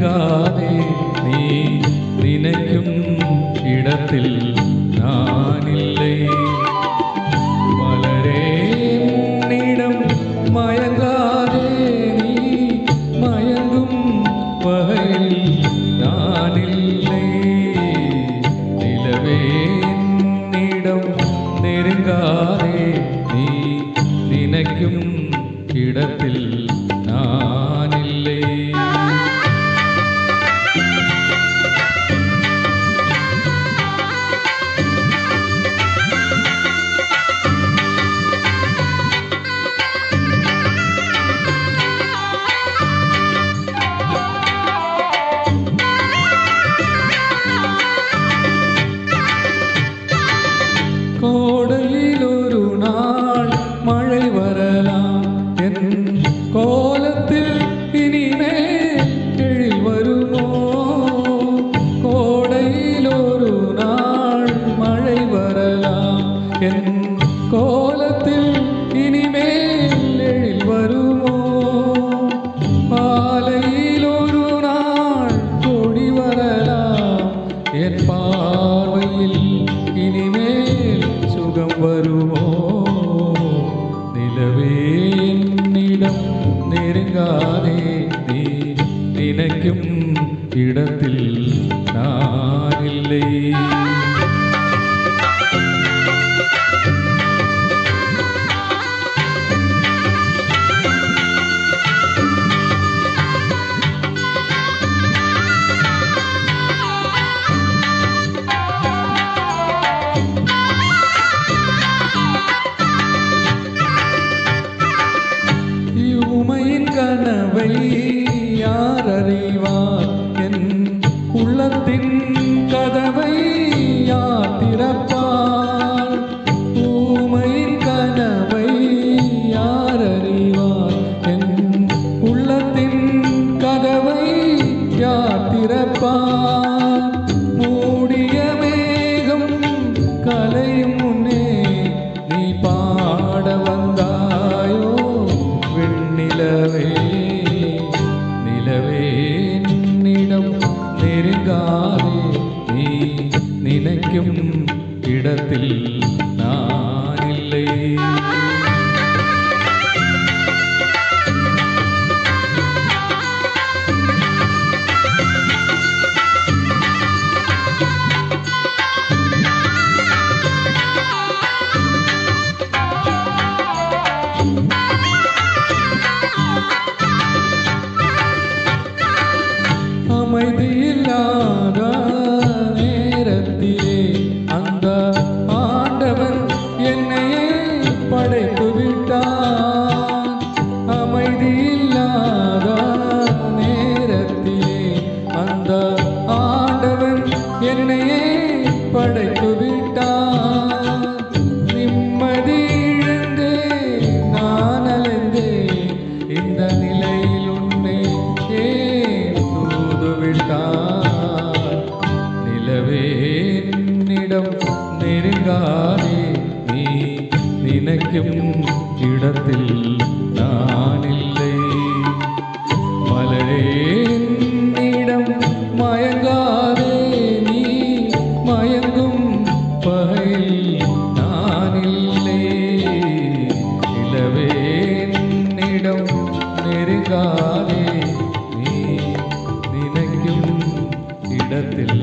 நெருங்காதே நீ நினைக்கும் இடத்தில் நான் இல்லை. மலரே உன்னிடம் மயங்காதே நீ மயங்கும் வகையில் நான் இல்லை. நிலவே என்னிடம் நெருங்காதே நீ நினைக்கும் இடத்தில் நான் இல்லை. கோடையில் ஒரு நாள் மழை வரலாம், என் கோலத்தில் இனிமேல் எழில் வருமோ? கோடையில் ஒரு நாள் மழை வரலாம், என் கோலத்தில் இனிமேல் எழில் வருமோ? பாலையில் ஒரு நாள் கொடி வரலாம், என் பார்வையில் இனிமேல் சுகம் வருமோ? நிலவே என்னிடம் நெருங்காதே நீ நினைக்கும் இடத்தில் நான் இல்லை. உமையின் கனவை யார் அறிவார்? என் உள்ளத்தின் கதவை யார் திறப்பார்? உமையின் கனவை யார் அறிவார்? என் உள்ளத்தின் கதவை யார் திறப்பார்? மூடிய மேகம் கலையும் முன்னே நீ பாட வந்தாயோ? நிலவே நிலவே என்னிடம் நெருங்காதே நீ நினைக்கும் இடத்தில் நான் இல்லை. அமைதியில்லாத நேரத்திலே அந்த ஆண்டவன் என்னையே படைத்து விட்டான். அமைதியில்லாத நேரத்திலே அந்த ஆண்டவன் என்னையே படைத்து விட்டான். நிம்மதி இழந்தே நான் அலைந்தே இந்த நிலையில் உன்னை நிலவே என்னிடம் நெருங்காதே நீ நினைக்கும் இடத்தில் நான் இல்லை. மலரே என்னிடம் மயங்காதே நீ மயங்கும் வகையில் நான் இல்லை. நிலவே என்னிடம் நெருங்காதே நீ நினைக்கும் இடத்தில்